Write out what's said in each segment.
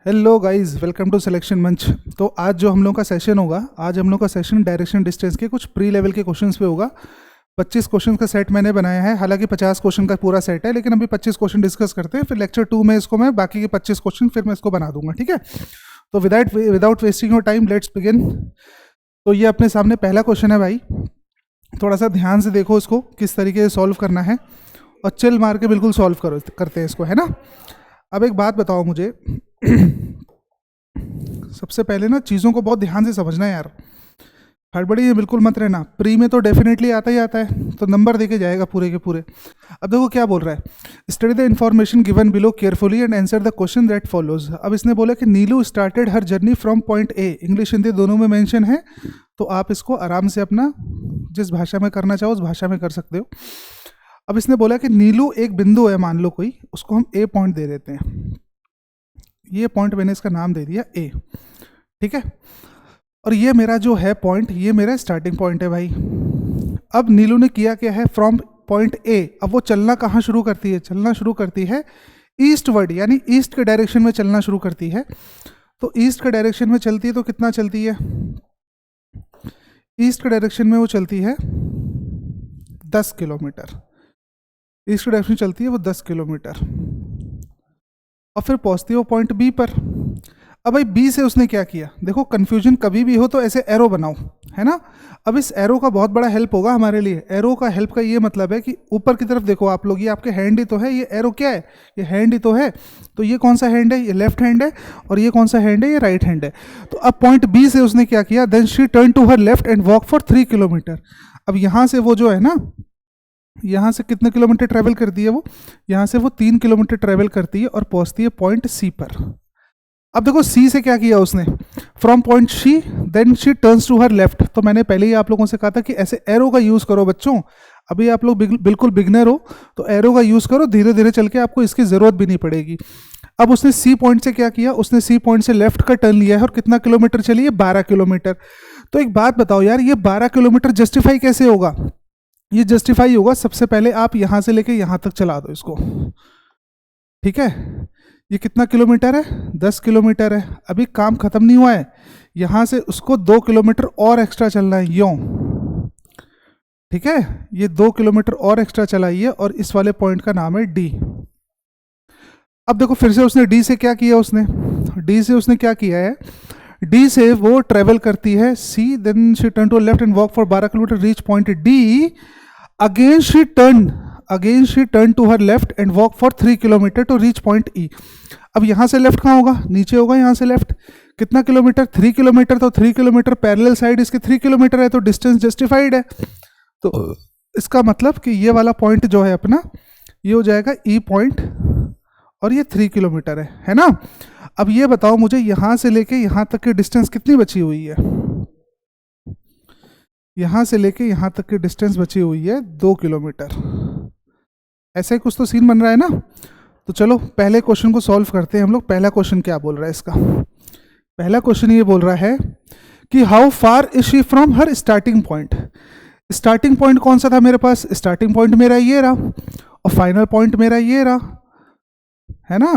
Hello guys, welcome to selection मंच। तो आज जो हम लोग का सेशन होगा, आज हम लोग का सेशन डायरेक्शन डिस्टेंस के कुछ प्री लेवल के क्वेश्चंस पे होगा। 25 क्वेश्चन का सेट मैंने बनाया है, हालांकि 50 क्वेश्चन का पूरा सेट है, लेकिन अभी 25 क्वेश्चन डिस्कस करते हैं, फिर लेक्चर 2 में इसको मैं बाकी के 25 क्वेश्चन फिर मैं इसको बना दूंगा, ठीक है। तो without wasting your time let's begin. तो ये अपने सामने पहला क्वेश्चन है भाई, थोड़ा सा ध्यान से देखो इसको किस तरीके से सॉल्व करना है, और चिल मार के बिल्कुल सॉल्व करते हैं इसको, है ना। अब एक बात बताओ मुझे सबसे पहले ना चीज़ों को बहुत ध्यान से समझना है यार, हड़बड़ी है बिल्कुल मत रहना। प्री में तो डेफिनेटली आता ही आता है, तो नंबर देके जाएगा पूरे के पूरे। अब देखो क्या बोल रहा है, study the information given below carefully and answer the question that follows. अब इसने बोला कि Neelu started her journey from point A, English Hindi दोनों में मेंशन है, तो आप इसको आराम से अपना जिस भाषा में करना चाहो उस भाषा में कर सकते हो। अब इसने बोला कि नीलू एक बिंदु है, मान लो कोई, उसको हम ए पॉइंट दे देते हैं। ये पॉइंट मैंने इसका नाम दे दिया ए, ठीक है। और ये मेरा जो है पॉइंट, ये मेरा स्टार्टिंग पॉइंट है भाई। अब नीलू ने किया क्या है, फ्रॉम पॉइंट ए, अब वो चलना कहाँ शुरू करती है, चलना शुरू करती है ईस्टवर्ड, यानी ईस्ट के डायरेक्शन में चलना शुरू करती है। तो ईस्ट के डायरेक्शन में चलती है, तो कितना चलती है, ईस्ट के डायरेक्शन में वो चलती है 10 किलोमीटर, ईस्ट के डायरेक्शन चलती है वो 10 किलोमीटर, और फिर पहुंचती है वो पॉइंट बी पर। अब भाई बी से उसने क्या किया, देखो कंफ्यूजन कभी भी हो तो ऐसे एरो बनाओ, है ना। अब इस एरो का बहुत बड़ा हेल्प होगा हमारे लिए। एरो का हेल्प का ये मतलब है कि ऊपर की तरफ देखो आप लोग, ये आपके हैंड ही तो है, ये एरो क्या है, ये हैंड ही तो है। तो ये कौन सा हैंड है, ये लेफ्ट हैंड है, और ये कौन सा हैंड है, ये राइट हैंड है। तो अब पॉइंट बी से उसने क्या किया, then she turn to her left and walk for 3 kilometre. अब यहाँ से वो जो है ना, यहाँ से कितने किलोमीटर ट्रेवल करती है वो, यहाँ से वो 3 किलोमीटर ट्रेवल करती है और पहुँचती है पॉइंट सी पर। अब देखो सी से क्या किया उसने, from point C then she turns to her left. तो मैंने पहले ही आप लोगों से कहा था कि ऐसे एरो का यूज़ करो बच्चों, अभी आप लोग बिल्कुल बिगनर हो तो एरो का यूज़ करो, धीरे धीरे चल के आपको इसकी ज़रूरत भी नहीं पड़ेगी। अब उसने सी पॉइंट से क्या किया, उसने सी पॉइंट से लेफ्ट का टर्न लिया है, और कितना किलोमीटर चली है, 12 किलोमीटर। तो एक बात बताओ यार, ये 12 किलोमीटर जस्टिफाई कैसे होगा, ये जस्टिफाई होगा सबसे पहले आप यहाँ से लेके यहाँ तक चला दो इसको, ठीक है। ये कितना किलोमीटर है, 10 किलोमीटर है। अभी काम खत्म नहीं हुआ है, यहाँ से उसको 2 किलोमीटर और एक्स्ट्रा चलना है यूं, ठीक है। ये 2 किलोमीटर और एक्स्ट्रा चलाइए, और इस वाले पॉइंट का नाम है डी। अब देखो फिर से उसने डी से क्या किया, उसने डी से उसने क्या किया है, डी से वो ट्रेवल करती है C, then she turn to left and walk for 12 kilometre, reach point D. Again she turn to her left and walk for 3 kilometre to reach point E. अब यहाँ से लेफ्ट कहाँ होगा, नीचे होगा, यहाँ से लेफ्ट कितना किलोमीटर, 3 किलोमीटर। तो 3 किलोमीटर पैरेलल साइड इसके 3 किलोमीटर है, तो डिस्टेंस जस्टिफाइड है। तो इसका मतलब कि ये वाला पॉइंट जो है अपना, ये हो जाएगा ई पॉइंट, और ये 3 किलोमीटर है ना। अब ये बताओ मुझे, यहाँ से लेके यहाँ तक की डिस्टेंस कितनी बची हुई है, यहाँ से लेके यहाँ तक की डिस्टेंस बची हुई है 2 किलोमीटर। ऐसा ही कुछ तो सीन बन रहा है ना। तो चलो पहले क्वेश्चन को सॉल्व करते हैं हम लोग। पहला क्वेश्चन क्या बोल रहा है इसका, पहला क्वेश्चन ये बोल रहा है कि how far is she from her starting point. Starting point कौन सा था मेरे पास, स्टार्टिंग पॉइंट मेरा ये रहा, और फाइनल पॉइंट मेरा ये रहा, है ना।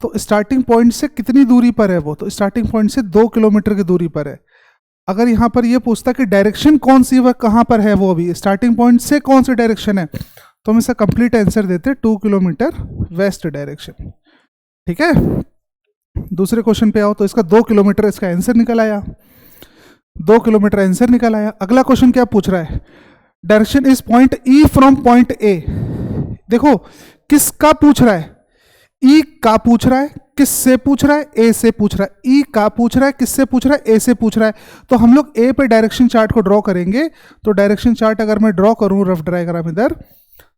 तो स्टार्टिंग पॉइंट से कितनी दूरी पर है वो, तो स्टार्टिंग पॉइंट से 2 किलोमीटर की दूरी पर है। अगर यहाँ पर ये पूछता कि डायरेक्शन कौन सी, वह कहाँ पर है, वो अभी स्टार्टिंग पॉइंट से कौन सी डायरेक्शन है, तो हम इसका कंप्लीट आंसर देते 2 किलोमीटर वेस्ट डायरेक्शन, ठीक है। दूसरे क्वेश्चन पे आओ, तो इसका 2 किलोमीटर इसका आंसर निकल आया, 2 किलोमीटर आंसर निकल आया। अगला क्वेश्चन क्या पूछ रहा है, direction is point E from point ए। देखो किसका पूछ रहा है, ई का पूछ रहा है, किससे पूछ रहा है, ए से पूछ रहा है। ई का पूछ रहा है, किससे पूछ रहा है, ए से पूछ रहा है। तो हम लोग ए पे डायरेक्शन चार्ट को ड्रॉ करेंगे। तो डायरेक्शन चार्ट अगर मैं ड्रॉ करूं रफ डायग्राम इधर,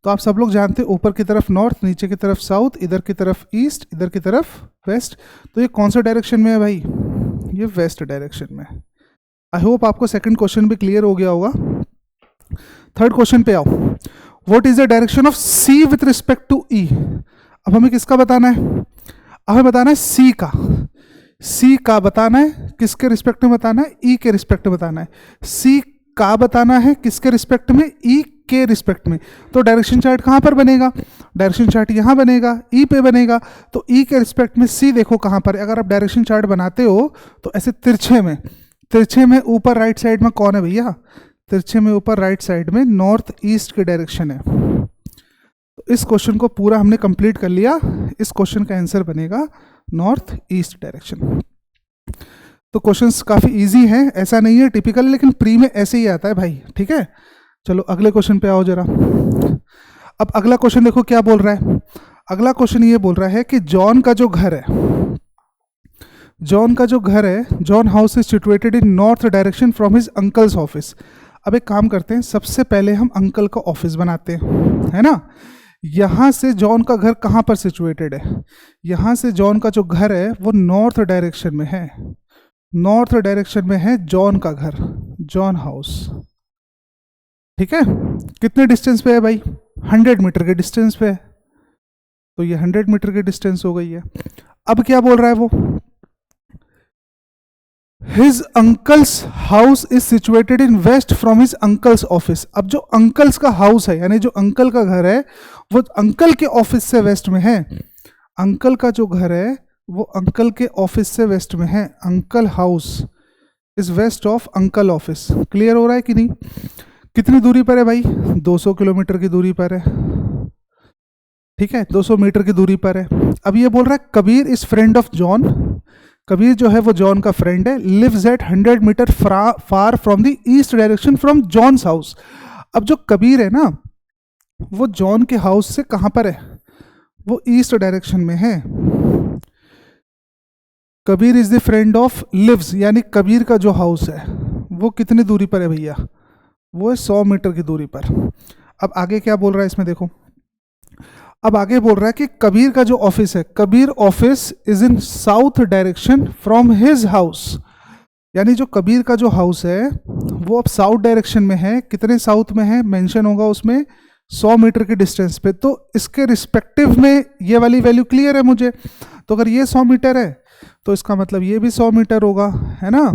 तो आप सब लोग जानते हैं ऊपर की तरफ नॉर्थ, नीचे की तरफ साउथ, इधर की तरफ ईस्ट, इधर की तरफ वेस्ट। तो ये कौन सा डायरेक्शन में है भाई, ये वेस्ट डायरेक्शन में। आई होप आपको सेकंड क्वेश्चन भी क्लियर हो गया होगा। थर्ड क्वेश्चन पे आओ, what is the direction of C with respect to E. अब हमें किसका बताना है, हमें बताना है सी का, सी का बताना है, किसके रिस्पेक्ट में बताना है, ई के रिस्पेक्ट में बताना है। सी का बताना है किसके रिस्पेक्ट में, ई के रिस्पेक्ट में। तो डायरेक्शन चार्ट कहाँ पर बनेगा, डायरेक्शन चार्ट यहाँ बनेगा, ई पे बनेगा। तो ई के रिस्पेक्ट में सी देखो कहाँ पर है। अगर आप डायरेक्शन चार्ट बनाते हो तो ऐसे तिरछे में ऊपर राइट साइड में कौन है भैया, तिरछे में ऊपर राइट साइड में नॉर्थ ईस्ट की डायरेक्शन है। तो इस क्वेश्चन को पूरा हमने कंप्लीट कर लिया। इस क्वेश्चन का आंसर बनेगा नॉर्थ ईस्ट डायरेक्शन। तो क्वेश्चंस काफ़ी इजी हैं, ऐसा नहीं है टिपिकल, लेकिन प्री में ऐसे ही आता है भाई, ठीक है। चलो अगले क्वेश्चन पे आओ जरा। अब अगला क्वेश्चन देखो क्या बोल रहा है। अगला क्वेश्चन ये बोल रहा है कि जॉन का जो घर है, John house is situated in north direction from his uncle's office. अब एक काम करते हैं, सबसे पहले हम अंकल का ऑफिस बनाते हैं, है ना। यहाँ से जॉन का घर कहाँ पर सिचुएटेड है, यहाँ से जॉन का जो घर है वो नॉर्थ डायरेक्शन में है, नॉर्थ डायरेक्शन में है जॉन का घर, जॉन हाउस, ठीक है। कितने डिस्टेंस पे है भाई, 100 मीटर के डिस्टेंस पे है। तो ये 100 मीटर की डिस्टेंस हो गई है। अब क्या बोल रहा है वो, his uncle's house is situated in west from his uncle's office. अब जो अंकल्स का हाउस है, यानी जो अंकल का घर है, वो अंकल के ऑफिस से वेस्ट में है। अंकल का जो घर है वो अंकल के ऑफिस से वेस्ट में है। Uncle house is west of uncle office. Clear हो रहा है कि नहीं। कितनी दूरी पर है भाई, 200 किलोमीटर की दूरी पर है, ठीक है, 200 मीटर की दूरी पर है। अब ये बोल रहा है Kabir is friend of John. Kabir जो है वो जॉन का फ्रेंड है। Lives at 100 metre far from the east direction from John's house. अब जो कबीर है ना, वो जॉन के हाउस से कहाँ पर है, वो ईस्ट डायरेक्शन में है। Kabir is the friend of lives, यानी कबीर का जो हाउस है वो कितनी दूरी पर है भैया, वो है 100 मीटर की दूरी पर। अब आगे क्या बोल रहा है इसमें देखो। अब आगे बोल रहा है कि कबीर का जो ऑफिस है, Kabir office is in south direction from his house. यानी जो कबीर का जो हाउस है वो अब साउथ डायरेक्शन में है। कितने साउथ में है मेंशन होगा उसमें, 100 मीटर के डिस्टेंस पे। तो इसके रिस्पेक्टिव में ये वाली वैल्यू क्लियर है मुझे। तो अगर ये 100 मीटर है तो इसका मतलब ये भी 100 मीटर होगा, है ना।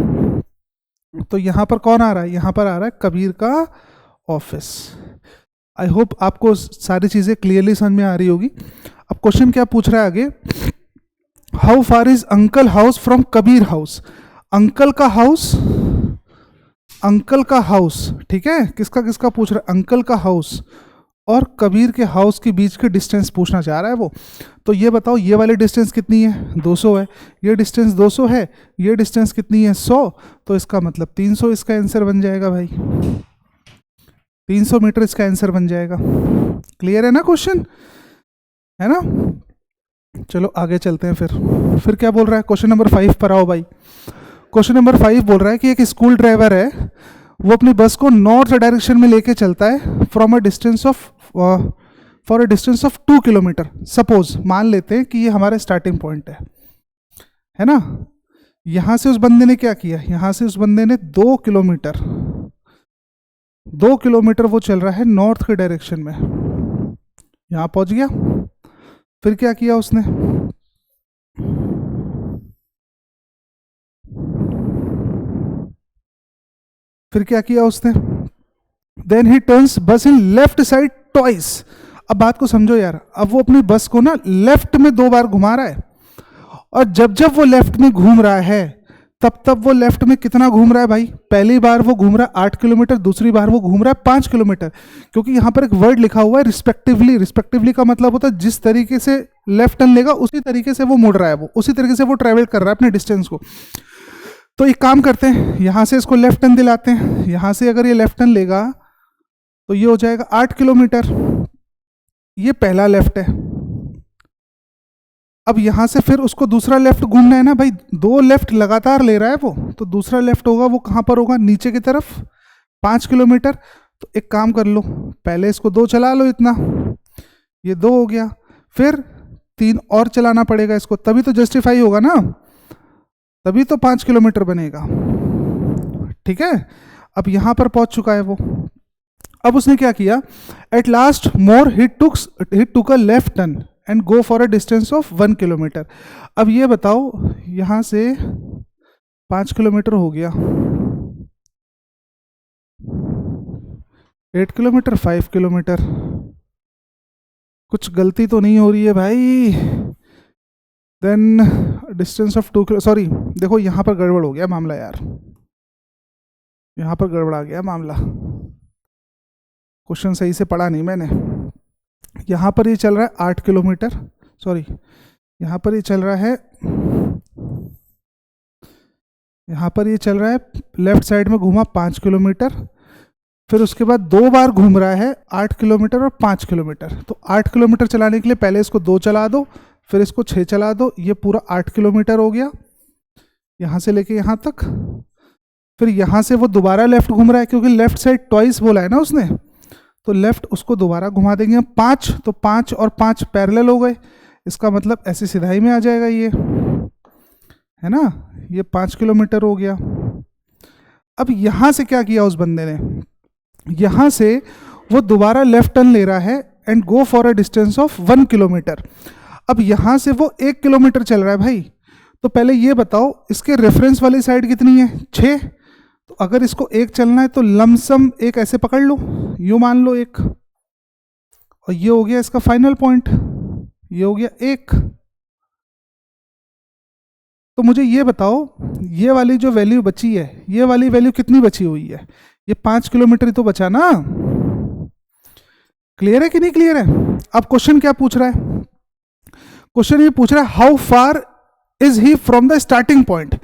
तो यहाँ पर कौन आ रहा है, यहाँ पर आ रहा है कबीर का ऑफिस। आई होप आपको सारी चीज़ें क्लियरली समझ में आ रही होगी। अब क्वेश्चन क्या पूछ रहा है आगे, how far is uncle house from Kabir house. Uncle का हाउस, ठीक है, किसका किसका पूछ रहा है, अंकल का हाउस और कबीर के हाउस के बीच के डिस्टेंस पूछना चाह रहा है वो। तो ये बताओ ये वाली डिस्टेंस कितनी है, 200 है, ये डिस्टेंस 200 है, ये डिस्टेंस कितनी है, 100। तो इसका मतलब 300 इसका आंसर बन जाएगा भाई, 300 मीटर इसका आंसर बन जाएगा। क्लियर है ना क्वेश्चन, है ना। चलो आगे चलते हैं फिर क्या बोल रहा है। क्वेश्चन नंबर 5 पर आओ भाई। क्वेश्चन नंबर 5 बोल रहा है कि एक स्कूल ड्राइवर है, वो अपनी बस को नॉर्थ डायरेक्शन में लेके चलता है from a distance of for a distance of 2 kilometre. Suppose मान लेते हैं कि ये हमारा स्टार्टिंग पॉइंट है ना। यहां से उस बंदे ने क्या किया, यहां से उस बंदे ने 2 किलोमीटर वो चल रहा है नॉर्थ के डायरेक्शन में। यहां पहुंच गया, फिर क्या किया उसने, देन ही टर्न्स बस इन लेफ्ट साइड ट्वाइस। अब बात को समझो यार, अब वो अपनी बस को ना लेफ्ट में 2 बार घुमा रहा है, और जब जब वो लेफ्ट में घूम रहा है तब वो लेफ्ट में कितना घूम रहा है भाई, पहली बार वो घूम रहा है 8 किलोमीटर, दूसरी बार वो घूम रहा है 5 किलोमीटर। क्योंकि यहाँ पर एक वर्ड लिखा हुआ है रिस्पेक्टिवली। रिस्पेक्टिवली का मतलब होता है जिस तरीके से लेफ्ट टर्न लेगा उसी तरीके से वो मुड़ रहा है, वो उसी तरीके से वो ट्रेवल कर रहा है अपने डिस्टेंस को। तो एक काम करते हैं, यहां से इसको लेफ्ट टर्न दिलाते हैं। यहां से अगर ये लेफ्ट टर्न लेगा तो ये हो जाएगा 8 किलोमीटर, ये पहला लेफ्ट है। अब यहां से फिर उसको दूसरा लेफ्ट घूमना है ना भाई, 2 लेफ्ट लगातार ले रहा है वो, तो दूसरा लेफ्ट होगा वो कहां पर होगा, नीचे की तरफ, 5 किलोमीटर। तो एक काम कर लो, पहले इसको 2 चला लो, इतना, ये 2 हो गया, फिर 3 और चलाना पड़ेगा इसको, तभी तो जस्टिफाई होगा ना, तभी तो 5 किलोमीटर बनेगा, ठीक है। अब यहां पर पहुंच चुका है वो। अब उसने क्या किया, at last more he took a left turn and go for a distance of 1 kilometre. अब ये बताओ, यहां से 5 किलोमीटर हो गया, 8 किलोमीटर, 5 किलोमीटर। कुछ गलती तो नहीं हो रही है भाई? Then distance of 2 kilo, sorry देखो यहाँ पर गड़बड़ हो गया मामला यार, यहाँ पर गड़बड़ा गया मामला, क्वेश्चन सही से पढ़ा नहीं मैंने। यहाँ पर ये चल रहा है 8 किलोमीटर, सॉरी यहाँ पर ये चल रहा है, यहाँ पर ये चल रहा है लेफ्ट साइड में घूमा 5 किलोमीटर, फिर उसके बाद 2 बार घूम रहा है 8 किलोमीटर और 5 किलोमीटर। तो 8 किलोमीटर चलाने के लिए पहले इसको 2 चला दो, फिर इसको 6 चला दो, ये पूरा 8 किलोमीटर हो गया यहाँ से लेके यहाँ तक। फिर यहाँ से वो दोबारा लेफ्ट घूम रहा है, क्योंकि लेफ्ट साइड ट्वाइस बोला है ना उसने, तो लेफ्ट उसको दोबारा घुमा देंगे हम 5, तो 5 और 5 पैरेलल हो गए, इसका मतलब ऐसी सिधाई में आ जाएगा ये, है ना, ये 5 किलोमीटर हो गया। अब यहाँ से क्या किया उस बंदे ने, यहाँ से वो दोबारा लेफ्ट टर्न ले रहा है and go for a distance of 1 kilometre. अब यहाँ से वो 1 किलोमीटर चल रहा है भाई, तो पहले ये बताओ इसके रेफरेंस वाली साइड कितनी है, 6। तो अगर इसको 1 चलना है तो लमसम 1 ऐसे पकड़ लो, यूँ मान लो 1, और ये हो गया इसका फाइनल पॉइंट, ये हो गया 1। तो मुझे ये बताओ ये वाली जो वैल्यू बची है, ये वाली वैल्यू कितनी बची हुई है, ये 5 किलोमीटर ही तो बचा ना। क्लियर है कि नहीं क्लियर है? अब क्वेश्चन क्या पूछ रहा है, क्वेश्चन ये पूछ रहा है how far is he from the starting point.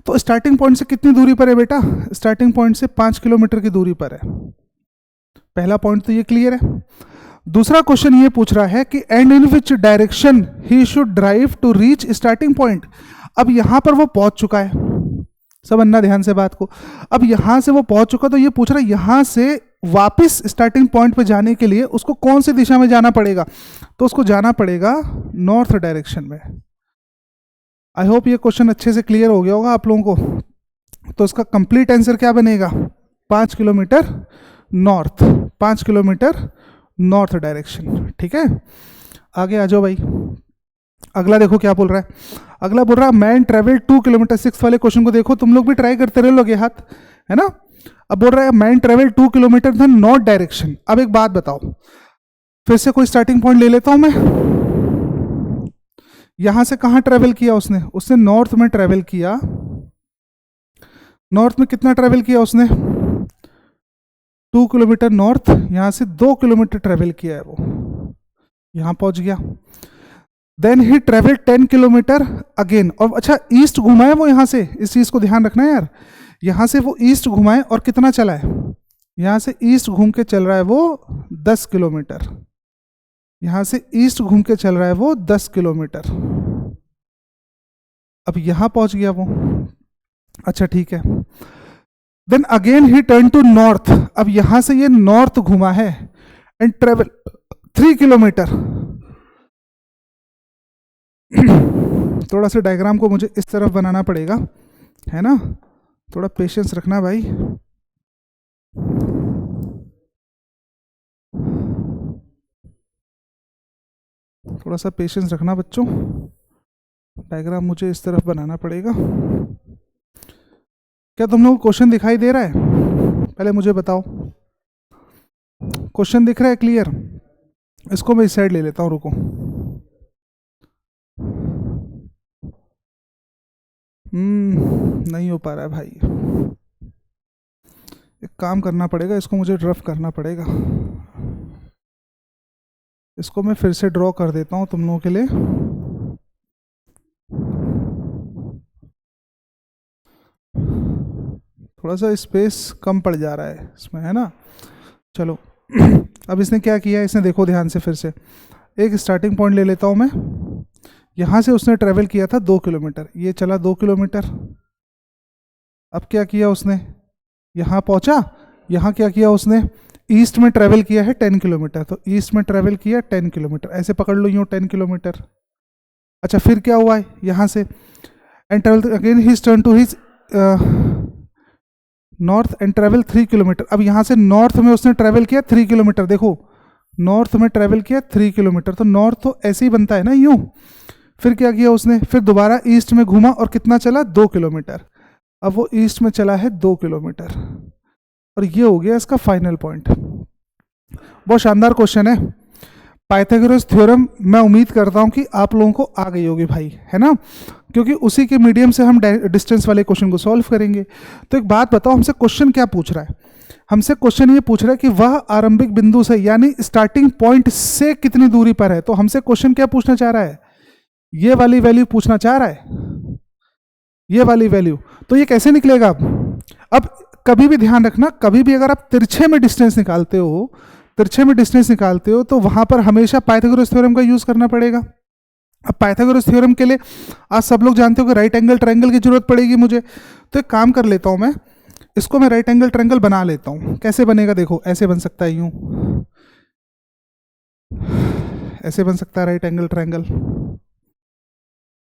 तो स्टार्टिंग पॉइंट से कितनी दूरी पर है बेटा, स्टार्टिंग पॉइंट से 5 किलोमीटर की दूरी पर है। पहला पॉइंट तो ये क्लियर है। दूसरा क्वेश्चन ये पूछ रहा है कि and in which direction he should drive to reach starting point. अब यहां पर वो पहुंच चुका है, सब अन्ना ध्यान से बात को, अब यहां से वो पहुंच चुका, तो ये पूछ रहा है यहां से वापस स्टार्टिंग पॉइंट पे जाने के लिए उसको कौन सी दिशा में जाना पड़ेगा, तो उसको जाना पड़ेगा नॉर्थ डायरेक्शन में। आई होप ये क्वेश्चन अच्छे से क्लियर हो गया होगा आप लोगों को। तो इसका कंप्लीट आंसर क्या बनेगा, 5 kilometre north, 5 kilometre north direction. ठीक है, आगे आ जाओ भाई। अगला देखो क्या बोल रहा है, अगला बोल रहा है मैन ट्रेवल 2 किलोमीटर। 6 वाले क्वेश्चन को देखो, तुम लोग भी ट्राई करते रह लोगे हाथ, है ना। अब बोल रहा है man travel 2 kilometre the north direction. अब एक बात बताओ, फिर से कोई स्टार्टिंग पॉइंट ले लेता हूं मैं, यहां से कहां ट्रेवल किया उसने, उसने नॉर्थ में ट्रेवल किया। नॉर्थ में कितना ट्रेवल किया उसने, 2 किलोमीटर नॉर्थ, यहां से 2 किलोमीटर ट्रेवल किया है वो, यहां पहुंच गया। Then he travel 10 kilometre again, और अच्छा ईस्ट घुमा है वो यहां से, इस चीज को ध्यान रखना है यार, यहां से वो ईस्ट घुमा है और कितना चला है, यहां से ईस्ट घूम के चल रहा है वो 10 किलोमीटर, यहां से ईस्ट घूम के चल रहा है वो 10 किलोमीटर। अब यहां पहुंच गया वो, अच्छा ठीक है। Then again he turn to north, अब यहां से ये नॉर्थ घुमा है एंड ट्रेवल 3 किलोमीटर। थोड़ा सा डायग्राम को मुझे इस तरफ बनाना पड़ेगा, है ना, थोड़ा पेशेंस रखना भाई। थोड़ा सा पेशेंस रखना बच्चों, डायग्राम मुझे इस तरफ बनाना पड़ेगा। क्या तुम लोग क्वेश्चन दिखाई दे रहा है, पहले मुझे बताओ, क्वेश्चन दिख रहा है क्लियर? इसको मैं इस साइड ले लेता हूं, रुको। नहीं हो पा रहा है भाई, एक काम करना पड़ेगा, इसको मुझे रफ करना पड़ेगा। इसको मैं फिर से ड्रॉ कर देता हूं तुम लोगों के लिए। थोड़ा सा स्पेस कम पड़ जा रहा है इसमें, है ना। चलो अब इसने क्या किया, इसने देखो ध्यान से, फिर से एक स्टार्टिंग पॉइंट ले लेता हूं मैं। यहां से उसने ट्रेवल किया था 2 किलोमीटर, ये चला 2 किलोमीटर। अब क्या किया उसने, यहां पहुंचा, यहां क्या किया उसने, ईस्ट में ट्रेवल किया है 10 किलोमीटर, तो ईस्ट में ट्रेवल किया 10 किलोमीटर, ऐसे पकड़ लो यूँ 10 किलोमीटर। अच्छा फिर क्या हुआ है, यहाँ से and travel again his turn to his north and travel 3 kilometre. अब यहाँ से नॉर्थ में उसने ट्रेवल किया 3 किलोमीटर, देखो नॉर्थ में ट्रेवल किया 3 किलोमीटर, तो नॉर्थ तो ऐसे ही बनता है ना यूँ। फिर क्या किया उसने, फिर दोबारा ईस्ट में घूमा और कितना चला, 2 किलोमीटर। अब वो ईस्ट में चला है 2 किलोमीटर, और ये हो गया इसका फाइनल पॉइंट। बहुत शानदार क्वेश्चन है। पाइथागोरस थ्योरम मैं उम्मीद करता हूँ कि आप लोगों को आ गई होगी भाई, है ना, क्योंकि उसी के मीडियम से हम डिस्टेंस वाले क्वेश्चन को सॉल्व करेंगे। तो एक बात बताओ, हमसे क्वेश्चन क्या पूछ रहा है? हमसे क्वेश्चन ये पूछ रहा है कि वह आरंभिक बिंदु से यानी स्टार्टिंग पॉइंट से कितनी दूरी पर है। तो हमसे क्वेश्चन क्या पूछना चाह रहा है? ये वाली वैल्यू पूछना चाह रहा है, ये वाली वैल्यू। तो ये कैसे निकलेगा? अब कभी भी ध्यान रखना, कभी भी अगर आप तिरछे में डिस्टेंस निकालते हो, तिरछे में डिस्टेंस निकालते हो, तो वहां पर हमेशा पाइथागोरस थ्योरम का यूज करना पड़ेगा। अब पाइथागोरस थ्योरम के लिए आज सब लोग जानते हो कि राइट एंगल ट्रायंगल की जरूरत पड़ेगी मुझे। तो एक काम कर लेता हूं मैं, इसको मैं राइट एंगल ट्रायंगल बना लेता हूं। कैसे बनेगा देखो, ऐसे बन सकता है, यूं ऐसे बन सकता है राइट एंगल ट्रायंगल।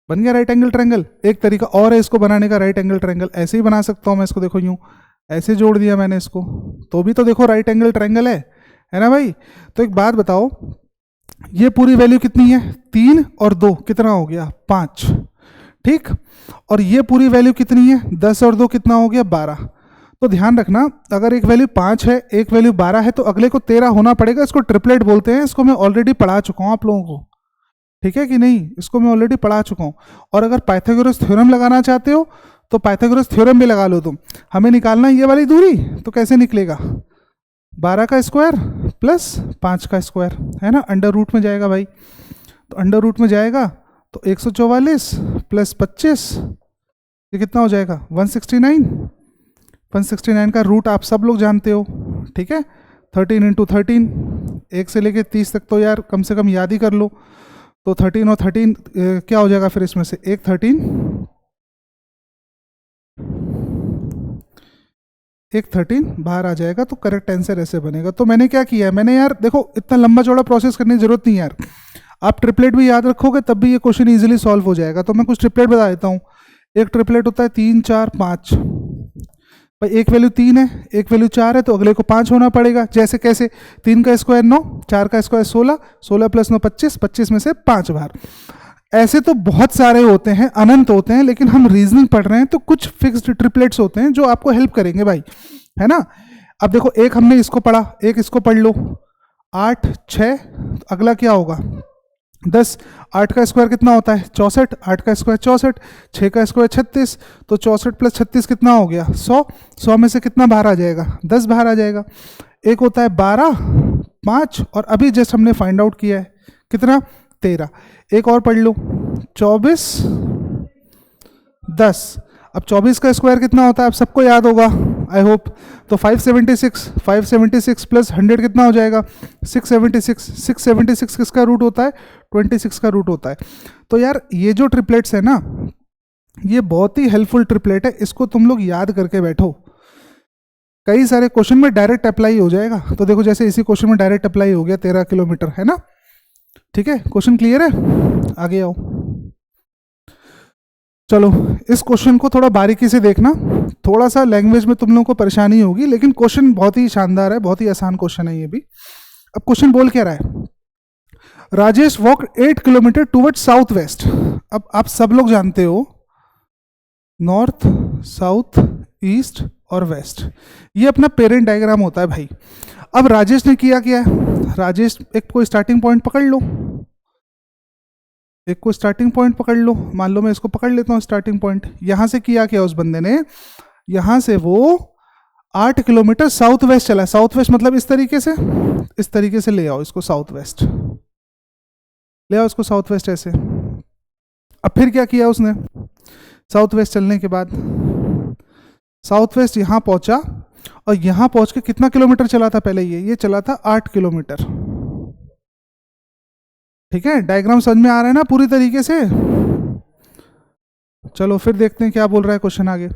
बन गया राइट एंगल ट्रायंगल। एक तरीका और है इसको बनाने का, राइट एंगल ट्रायंगल ऐसे ही बना सकता हूं मैं इसको। देखो यूं ऐसे जोड़ दिया मैंने इसको, तो भी तो देखो राइट एंगल ट्रायंगल है ना भाई। तो एक बात बताओ, ये पूरी वैल्यू कितनी है? 3 और 2 कितना हो गया? 5, ठीक। और ये पूरी वैल्यू कितनी है? 10 और 2 कितना हो गया? 12। तो ध्यान रखना, अगर एक वैल्यू 5 है, एक वैल्यू 12 है, तो अगले को 13 होना पड़ेगा। इसको ट्रिपलेट बोलते हैं। इसको मैं ऑलरेडी पढ़ा चुका हूं आप लोगों को, ठीक है कि नहीं? इसको मैं ऑलरेडी पढ़ा चुका हूं। और अगर पाइथागोरस थ्योरम लगाना चाहते हो तो पाइथागोरस थ्योरम भी लगा लो तुम। हमें निकालना है ये वाली दूरी, तो कैसे निकलेगा? 12 का स्क्वायर प्लस 5 का स्क्वायर, है ना, अंडर रूट में जाएगा भाई। तो अंडर रूट में जाएगा तो 144 प्लस 25, ये कितना हो जाएगा? 169। 169 का रूट आप सब लोग जानते हो, ठीक है। 13 इंटू 13, 1 से लेके 30 तक तो यार कम से कम याद ही कर लो। तो 13 और 13 क्या हो जाएगा फिर इसमें से? एक 13 बाहर आ जाएगा। तो करेक्ट आंसर ऐसे बनेगा। तो मैंने क्या किया है, मैंने यार देखो इतना लंबा चौड़ा प्रोसेस करने की जरूरत नहीं है यार। आप ट्रिपलेट भी याद रखोगे तब भी ये क्वेश्चन इजीली सॉल्व हो जाएगा। तो मैं कुछ ट्रिपलेट बता देता हूँ। एक ट्रिपलेट होता है 3 4 5। भाई एक वैल्यू 3 है, एक वैल्यू 4 है, तो अगले को 5 होना पड़ेगा। जैसे कैसे? 3 का स्क्वायर 9, 4 का स्क्वायर 16, 16 प्लस 9 25, 25 में से 5 बाहर। ऐसे तो बहुत सारे होते हैं, अनंत होते हैं, लेकिन हम रीजनिंग पढ़ रहे हैं तो कुछ फिक्स्ड ट्रिपलेट्स होते हैं जो आपको हेल्प करेंगे भाई, है ना। अब देखो, एक हमने इसको पढ़ा, एक इसको पढ़ लो। 8 6, अगला क्या होगा? 10। 8 का स्क्वायर कितना होता है? 64। 8 का स्क्वायर 64, 6 का स्क्वायर 36, तो 64 प्लस 36 कितना हो गया? 100। 100 में से कितना बाहर आ जाएगा? 10 बाहर आ जाएगा। एक होता है 12, 5, और अभी जस्ट हमने फाइंड आउट किया है कितना? 13। एक और पढ़ लो, 24 10। अब 24 का स्क्वायर कितना होता है? अब सबको याद होगा आई होप। तो 576, 576 प्लस 100 कितना हो जाएगा? 676। 676 किसका रूट होता है? 26 का रूट होता है। तो यार ये जो ट्रिपलेट्स है ना, ये बहुत ही हेल्पफुल ट्रिपलेट है। इसको तुम लोग याद करके बैठो, कई सारे क्वेश्चन में डायरेक्ट अप्लाई हो जाएगा। तो देखो जैसे इसी क्वेश्चन में डायरेक्ट अप्लाई हो गया, 13 किलोमीटर, है ना। ठीक है, क्वेश्चन क्लियर है? आगे आओ। चलो इस क्वेश्चन को थोड़ा बारीकी से देखना। थोड़ा सा लैंग्वेज में तुम लोगों को परेशानी होगी, लेकिन क्वेश्चन बहुत ही शानदार है, बहुत ही आसान क्वेश्चन है ये भी। अब क्वेश्चन बोल क्या रहा है? Rajesh walk 8 kilometre toward south west. अब आप सब लोग जानते हो नॉर्थ, साउथ, ईस्ट और वेस्ट, ये अपना पेरेंट डायग्राम होता है भाई। अब राजेश ने किया क्या है? राजेश एक कोई स्टार्टिंग पॉइंट पकड़ लो, एक को स्टार्टिंग पॉइंट पकड़ लो। मान लो मैं इसको पकड़ लेता हूँ स्टार्टिंग पॉइंट। यहां से किया क्या उस बंदे ने? यहां से वो 8 किलोमीटर साउथ वेस्ट चला। साउथ वेस्ट मतलब इस तरीके से ले आओ इसको साउथ वेस्ट, ले आओ इसको साउथ वेस्ट ऐसे। अब फिर क्या किया उसने? साउथ वेस्ट चलने के बाद साउथ वेस्ट यहां पहुंचा, और यहां पहुंच के कितना किलोमीटर चला था पहले? ये चला था 8 किलोमीटर। ठीक है, डायग्राम समझ में आ रहा है ना पूरी तरीके से? चलो फिर देखते हैं क्या बोल रहा है क्वेश्चन आगे।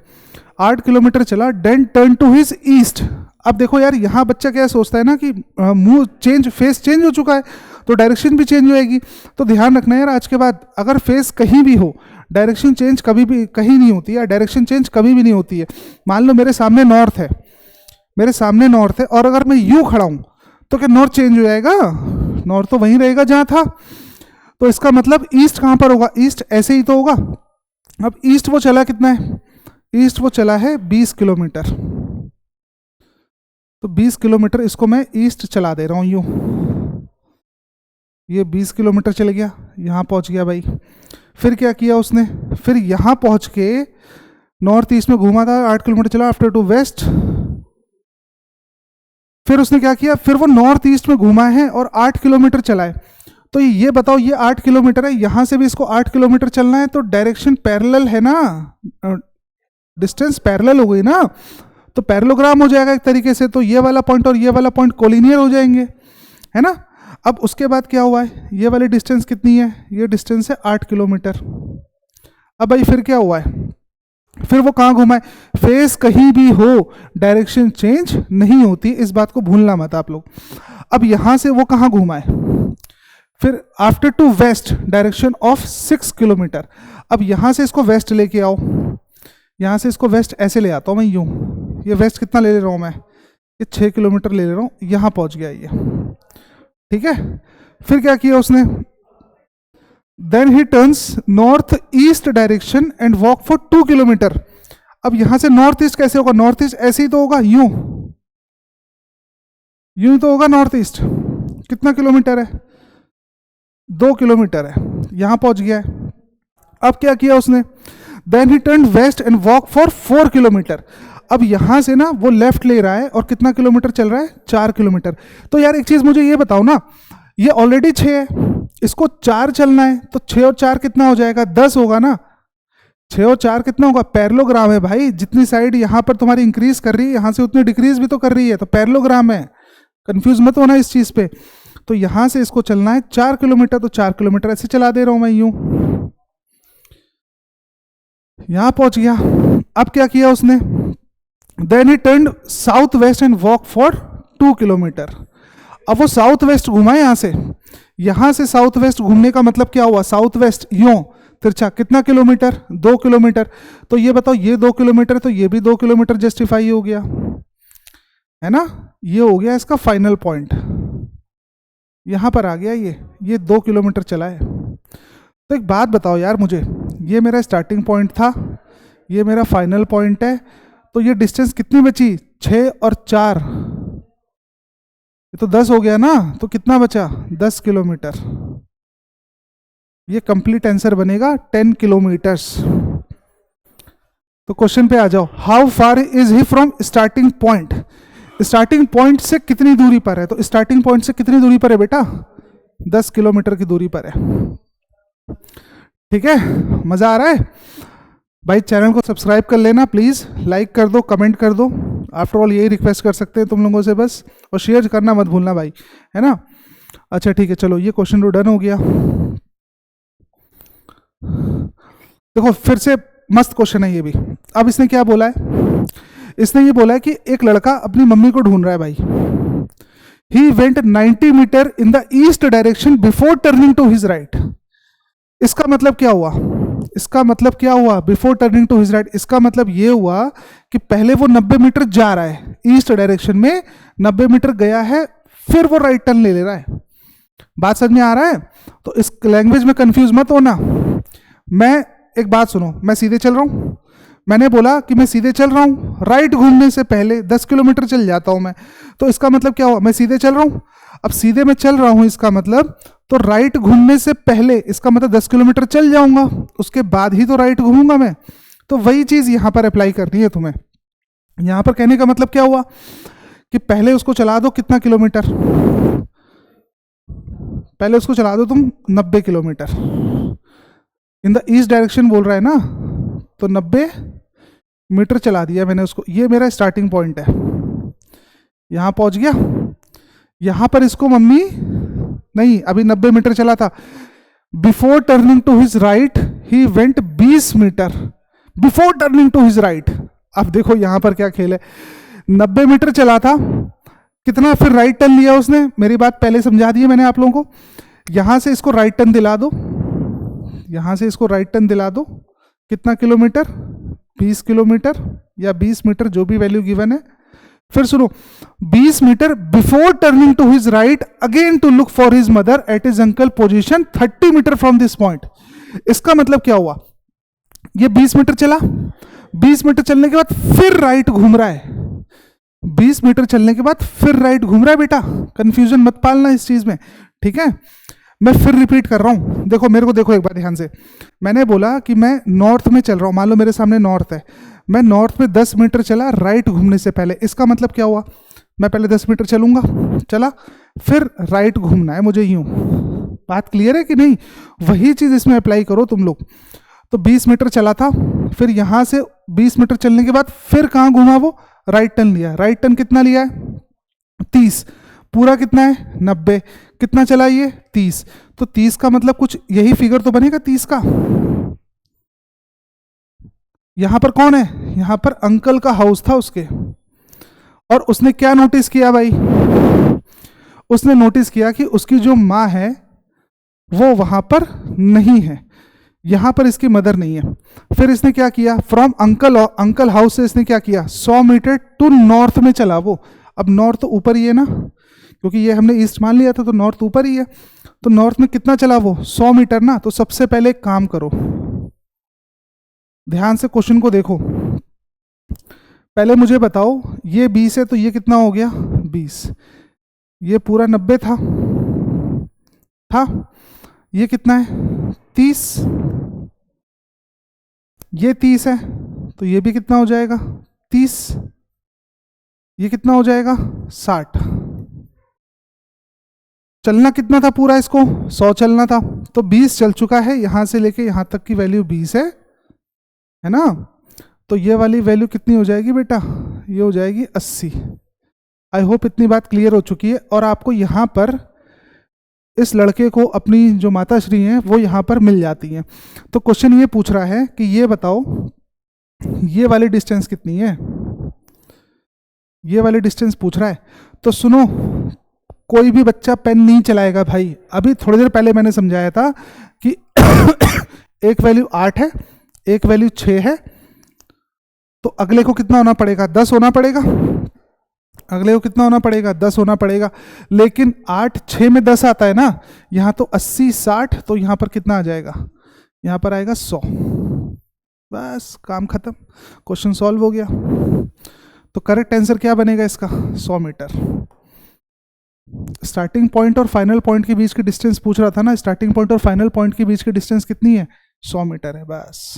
8 किलोमीटर चला, then turn to his east. अब देखो यार, यहाँ बच्चा क्या सोचता है ना कि मुंह चेंज, फेस चेंज हो चुका है तो डायरेक्शन भी चेंज होएगी। तो ध्यान रखना यार, आज के बाद अगर फेस कहीं भी हो, डायरेक्शन चेंज कभी भी कहीं नहीं होती है, डायरेक्शन चेंज कभी भी नहीं होती है। मान लो मेरे सामने नॉर्थ है, मेरे सामने नॉर्थ है, और अगर मैं यूं खड़ा हूं तो क्या नॉर्थ चेंज हो जाएगा? नॉर्थ तो वहीं रहेगा जहां था। तो इसका मतलब ईस्ट कहां पर होगा? ईस्ट ऐसे ही तो होगा। अब ईस्ट वो चला कितना है? ईस्ट वो चला है 20 किलोमीटर। तो 20 किलोमीटर इसको मैं ईस्ट चला दे रहा हूँ यूँ, ये 20 किलोमीटर चल गया, यहाँ पहुँच गया भाई। फिर क्या किया उसने, फिर यहाँ पहुँच के नॉर्थ ईस्ट में घूमा था, 8 किलोमीटर चला आफ्टर टू वेस्ट। फिर उसने क्या किया, फिर वो नॉर्थ ईस्ट में घूमा है और 8 किलोमीटर चला है। तो ये बताओ, ये 8 किलोमीटर है, यहां से भी इसको 8 किलोमीटर चलना है, तो डायरेक्शन पैरेलल है ना, डिस्टेंस पैरेलल हो गई ना, तो पैरेलोग्राम हो जाएगा एक तरीके से। तो ये वाला पॉइंट और ये वाला पॉइंट कोलिनियर हो जाएंगे, है ना। अब उसके बाद क्या हुआ है, ये वाली डिस्टेंस कितनी है, ये डिस्टेंस है 8 किलोमीटर। अब भाई फिर क्या हुआ है, फिर वो कहाँ घुमा है, फेस कहीं भी हो डायरेक्शन चेंज नहीं होती, इस बात को भूलना मत आप लोग। अब यहां से वो कहाँ घुमा है, फिर after two west direction of 6 kilometre. अब यहां से इसको वेस्ट लेके आओ, यहां से इसको वेस्ट ऐसे ले आता हूं मैं यूं, ये वेस्ट कितना ले रहा हूं मैं, ये 6 किलोमीटर ले रहा हूं, यहां पहुंच गया ये, ठीक है। फिर क्या किया उसने, then he turns north east direction and walk for 2 kilometre. अब यहां से नॉर्थ ईस्ट कैसे होगा, नॉर्थ ईस्ट ऐसे ही तो होगा, यूं यूं तो होगा नॉर्थ ईस्ट। कितना किलोमीटर है, 2 किलोमीटर है, यहां पहुंच गया है। अब क्या किया उसने, then he turn west and walk for 4 kilometre. अब यहां से ना वो लेफ्ट ले रहा है और कितना किलोमीटर चल रहा है, 4 किलोमीटर। तो यार एक चीज मुझे ये बताओ ना, ये ऑलरेडी 6 है, इसको 4 चलना है, तो 6 और 4 कितना हो जाएगा, 10 होगा ना। 6 और 4 कितना होगा, पैरेलोग्राम है भाई, जितनी साइड यहां पर तुम्हारी इंक्रीज कर रही है, यहां से उतनी डिक्रीज भी तो कर रही है, तो पैरेलोग्राम है, कंफ्यूज मत होना इस चीज पे। तो यहां से इसको चलना है 4 किलोमीटर, तो 4 किलोमीटर ऐसे चला दे रहा हूं मैं यूं, यहां पहुंच गया। अब क्या किया उसने, then he turn south west and walk for 2 kilometre. अब वो साउथ वेस्ट घुमा यहां से साउथ वेस्ट घूमने का मतलब क्या हुआ, साउथ वेस्ट यूं तिरछा, कितना किलोमीटर, 2 किलोमीटर। तो ये बताओ, ये 2 किलोमीटर, तो ये भी 2 किलोमीटर जस्टिफाई हो गया, है ना। ये हो गया इसका फाइनल पॉइंट, यहां पर आ गया ये 2 किलोमीटर चला है। तो एक बात बताओ यार मुझे, ये मेरा स्टार्टिंग पॉइंट था, ये मेरा फाइनल पॉइंट है, तो ये डिस्टेंस कितनी बची, 6 और 4, ये तो 10 हो गया ना, तो कितना बचा, 10 किलोमीटर। ये कंप्लीट आंसर बनेगा 10 किलोमीटर्स। तो क्वेश्चन पे आ जाओ, how far is he from starting point, starting point से कितनी दूरी पर है, तो स्टार्टिंग पॉइंट से कितनी दूरी पर है बेटा, 10 किलोमीटर की दूरी पर है। ठीक है, मजा आ रहा है भाई। चैनल को सब्सक्राइब कर लेना प्लीज, लाइक कर दो, कमेंट कर दो, आफ्टर ऑल यही रिक्वेस्ट कर सकते हैं तुम लोगों से बस, और शेयर करना मत भूलना भाई, है ना। अच्छा ठीक है, चलो ये क्वेश्चन तो डन हो गया। देखो फिर से मस्त क्वेश्चन है ये भी। अब इसने क्या बोला है, इसने ये बोला है कि एक लड़का अपनी मम्मी को ढूंढ रहा है भाई। He went 90 metre in the east direction before turning to his right. इसका मतलब क्या हुआ, इसका मतलब क्या हुआ, before turning to his right, इसका मतलब ये हुआ कि पहले वो 90 मीटर जा रहा है ईस्ट डायरेक्शन में, 90 मीटर गया है, फिर वो राइट टर्न ले रहा है। बात समझ में आ रहा है। तो इस लैंग्वेज में कंफ्यूज मत होना। मैं एक बात सुनो, मैं सीधे चल रहा हूं, मैंने बोला कि मैं सीधे चल रहा हूं, राइट घूमने से पहले 10 किलोमीटर चल जाता हूं मैं, तो इसका मतलब क्या हुआ, मैं सीधे चल रहा हूं। अब सीधे मैं चल रहा हूं इसका मतलब, तो राइट घूमने से पहले इसका मतलब 10 किलोमीटर चल जाऊंगा, उसके बाद ही तो राइट घूमूंगा मैं। तो वही चीज यहां पर अप्लाई करनी है तुम्हें। यहां पर कहने का मतलब क्या हुआ कि पहले उसको चला दो कितना किलोमीटर, पहले उसको चला दो तुम 90 kilometre, in the east direction बोल रहा है ना, तो 90 मीटर चला दिया मैंने उसको। ये मेरा स्टार्टिंग पॉइंट है, यहां पहुंच गया। यहां पर इसको मम्मी नहीं, अभी 90 मीटर चला था। Before turning to his right he went 20 metre, before turning to his right. अब देखो यहां पर क्या खेल है, 90 मीटर चला था, कितना फिर राइट टर्न लिया उसने, मेरी बात पहले समझा दी है मैंने आप लोगों को। यहां से इसको राइट टर्न दिला दो, यहां से इसको राइट टर्न दिला दो, कितना किलोमीटर, 20 किलोमीटर या 20 मीटर, जो भी वैल्यू गिवन है। फिर सुनो, 20 metre before turning to his right again to look for his mother at his uncle position 30 metre from this point. इसका मतलब क्या हुआ, ये 20 मीटर चला, 20 मीटर चलने के बाद फिर राइट घूम रहा है, 20 मीटर चलने के बाद फिर राइट घूम रहा है बेटा, कंफ्यूजन मत पालना इस चीज में, ठीक है। मैं फिर रिपीट कर रहा हूं, देखो मेरे को देखो एक बार ध्यान से। मैंने बोला कि मैं नॉर्थ में चल रहा हूं, मान लो मेरे सामने नॉर्थ है, मैं नॉर्थ में 10 मीटर चला राइट घूमने से पहले, इसका मतलब क्या हुआ, मैं पहले 10 मीटर चलूंगा, चला, फिर राइट घूमना है मुझे यूं। बात क्लियर है कि नहीं? वही चीज इसमें अप्लाई करो तुम लोग। तो 20 मीटर चला था, फिर यहां से 20 मीटर चलने के बाद फिर कहां घूमा, वो राइट टर्न लिया। राइट टर्न कितना लिया है? 30। पूरा कितना है? 90। कितना चला ये? 30। तो 30 का मतलब कुछ यही फिगर तो बनेगा 30 का। यहां पर कौन है? यहां पर अंकल का हाउस था उसके, और उसने क्या नोटिस किया भाई? उसने नोटिस किया कि उसकी जो माँ है वो वहां पर नहीं है, यहां पर इसकी मदर नहीं है। फिर इसने क्या किया? फ्रॉम अंकल हाउस से इसने क्या किया? 100 मीटर टू नॉर्थ में चला वो। अब नॉर्थ तो ऊपर ही है ना, क्योंकि ये हमने ईस्ट मान लिया था, तो नॉर्थ ऊपर ही है। तो नॉर्थ में कितना चला वो? 100 मीटर ना। तो सबसे पहले एक काम करो, ध्यान से क्वेश्चन को देखो। पहले मुझे बताओ, ये 20 है तो ये कितना हो गया? 20। ये पूरा 90 था। ये कितना है? 30। ये 30 है तो ये भी कितना हो जाएगा? 30। ये कितना हो जाएगा? 60। चलना कितना था पूरा इसको? 100 चलना था, तो 20 चल चुका है, यहां से लेके यहां तक की वैल्यू 20 है ना। तो ये वाली वैल्यू कितनी हो जाएगी बेटा? ये हो जाएगी 80। आई होप इतनी बात क्लियर हो चुकी है। और आपको यहां पर इस लड़के को अपनी जो माता श्री हैं वो यहां पर मिल जाती हैं। तो क्वेश्चन ये पूछ रहा है कि ये बताओ ये वाली डिस्टेंस कितनी है, ये वाली डिस्टेंस पूछ रहा है। तो सुनो, कोई भी बच्चा पेन नहीं चलाएगा भाई। अभी थोड़ी देर पहले मैंने समझाया था कि एक वैल्यू 8 है, एक वैल्यू 6 है, तो अगले को कितना होना पड़ेगा? 10 होना पड़ेगा। अगले को कितना होना पड़ेगा? 10 होना पड़ेगा। लेकिन 8 6 में 10 आता है ना, यहां तो 80 60, तो यहां पर कितना आ जाएगा? यहां पर आएगा 100। बस काम खत्म, क्वेश्चन सॉल्व हो गया। तो करेक्ट आंसर क्या बनेगा इसका? 100 मीटर। स्टार्टिंग पॉइंट और फाइनल पॉइंट के बीच की डिस्टेंस पूछ रहा था ना, स्टार्टिंग पॉइंट और फाइनल पॉइंट के बीच की डिस्टेंस कितनी है? 100 मीटर है बस।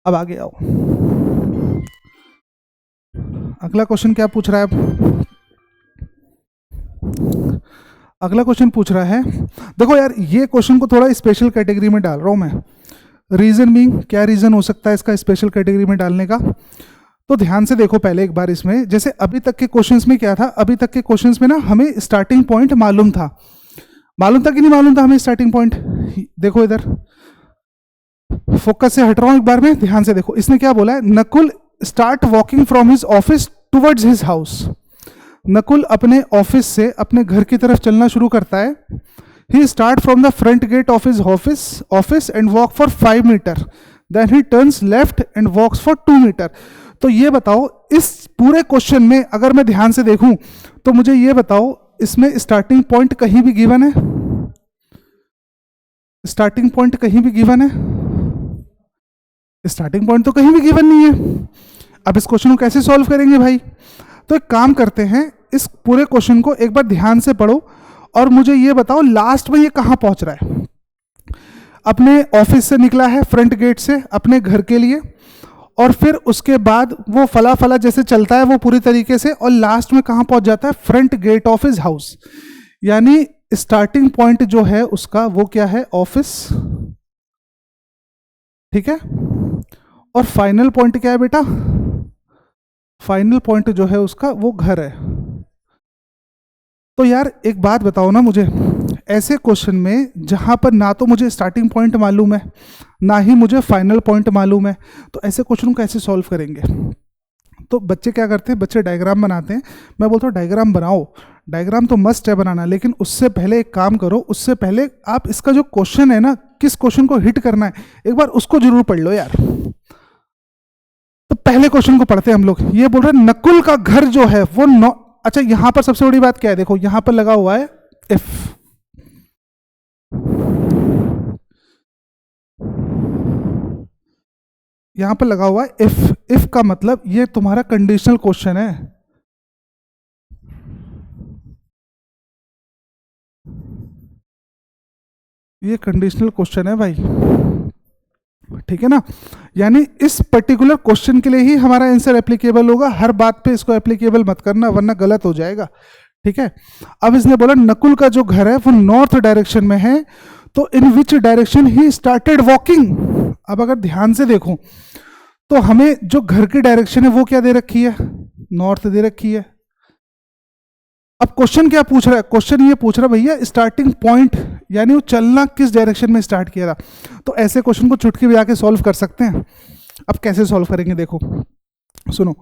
अब आगे आओ, अगला क्वेश्चन क्या पूछ रहा है? अगला क्वेश्चन पूछ रहा है, देखो यार ये क्वेश्चन को थोड़ा स्पेशल कैटेगरी में डाल रहा हूं मैं। रीजन बीइंग, क्या रीजन हो सकता है इसका स्पेशल कैटेगरी में डालने का? तो ध्यान से देखो पहले एक बार इसमें, जैसे अभी तक के क्वेश्चंस में क्या था? अभी तक के क्वेश्चंस में ना हमें स्टार्टिंग पॉइंट मालूम था कि नहीं मालूम था हमें स्टार्टिंग पॉइंट? देखो इधर, फोकस से हट रहा हूं एक बार में, ध्यान से देखो। इसने क्या बोला है? Nakul start walking from his office towards his house. Nakul अपने ऑफिस से अपने घर की तरफ चलना शुरू करता है। He start from the front gate of his office and walk for 5 metre, then he turns left and walks for 2 metre. तो ये बताओ इस पूरे क्वेश्चन में अगर मैं ध्यान से देखूं तो मुझे ये बताओ, इसमें स्टार्टिंग पॉइंट कहीं भी गिवन है? स्टार्टिंग पॉइंट कहीं भी गिवन है? स्टार्टिंग पॉइंट तो कहीं भी गिवन नहीं है। अब इस क्वेश्चन को कैसे सॉल्व करेंगे भाई? तो एक काम करते हैं, इस पूरे क्वेश्चन को एक बार ध्यान से पढ़ो और मुझे ये बताओ लास्ट में ये कहां पहुंच रहा है। अपने ऑफिस से निकला है फ्रंट गेट से अपने घर के लिए, और फिर उसके बाद वो फला फला जैसे चलता है वो पूरी तरीके से, और लास्ट में कहां पहुंच जाता है? Front gate of his house. यानी स्टार्टिंग पॉइंट जो है उसका वो क्या है? ऑफिस, ठीक है। और फाइनल पॉइंट क्या है बेटा? फाइनल पॉइंट जो है उसका वो घर है। तो यार एक बात बताओ ना मुझे, ऐसे क्वेश्चन में जहां पर ना तो मुझे स्टार्टिंग पॉइंट मालूम है ना ही मुझे फाइनल पॉइंट मालूम है, तो ऐसे क्वेश्चन को कैसे सॉल्व करेंगे? तो बच्चे क्या करते हैं? बच्चे डायग्राम बनाते हैं। मैं बोलता हूँ डायग्राम बनाओ, डायग्राम तो मस्ट है बनाना, लेकिन उससे पहले एक काम करो, उससे पहले आप इसका जो क्वेश्चन है ना, किस क्वेश्चन को हिट करना है एक बार उसको जरूर पढ़ लो यार। तो पहले क्वेश्चन को पढ़ते हैं हम लोग। ये बोल रहे हैं नकुल का घर जो है वो अच्छा, यहां पर सबसे बड़ी बात क्या है? देखो यहां पर लगा हुआ है इफ। यहां पर लगा हुआ है इफ। इफ का मतलब ये तुम्हारा कंडीशनल क्वेश्चन है, ये कंडीशनल क्वेश्चन है भाई, ठीक है ना। यानी इस पर्टिकुलर क्वेश्चन के लिए ही हमारा आंसर एप्लीकेबल होगा, हर बात पे इसको एप्लीकेबल मत करना वरना गलत हो जाएगा, ठीक है। अब इसने बोला नकुल का जो घर है वो नॉर्थ डायरेक्शन में है, तो in which direction he started walking. अब अगर ध्यान से देखो तो हमें जो घर की डायरेक्शन है वो क्या दे रखी है, नॉर्थ दे रखी है। अब क्वेश्चन क्या पूछ रहा है, क्वेश्चन ये पूछ रहा है भैया स्टार्टिंग पॉइंट, यानी वो चलना किस डायरेक्शन में स्टार्ट किया था। तो ऐसे क्वेश्चन को चुटकी बजा के सॉल्व कर सकते हैं। अब कैसे सॉल्व करेंगे देखो, सुनो।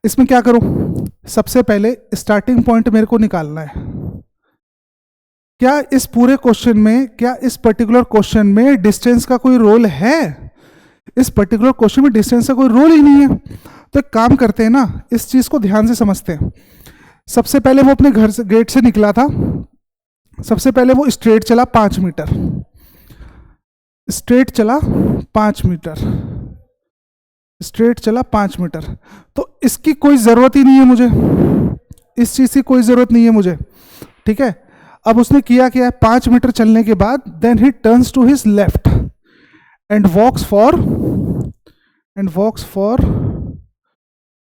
इसमें क्या करो, सबसे पहले स्टार्टिंग पॉइंट मेरे को निकालना है। क्या इस पूरे क्वेश्चन में, क्या इस पर्टिकुलर क्वेश्चन में डिस्टेंस का कोई रोल है? इस पर्टिकुलर क्वेश्चन में डिस्टेंस का कोई रोल ही नहीं है। तो एक काम करते हैं ना, इस चीज को ध्यान से समझते हैं। सबसे पहले वो अपने घर से गेट से निकला था, सबसे पहले वो स्ट्रेट चला 5 मीटर, स्ट्रेट चला 5 मीटर, स्ट्रेट चला 5 मीटर। तो इसकी कोई ज़रूरत ही नहीं है मुझे, इस चीज़ की कोई ज़रूरत नहीं है मुझे, ठीक है। अब उसने किया क्या है, 5 मीटर चलने के बाद then he turns to his left and walks for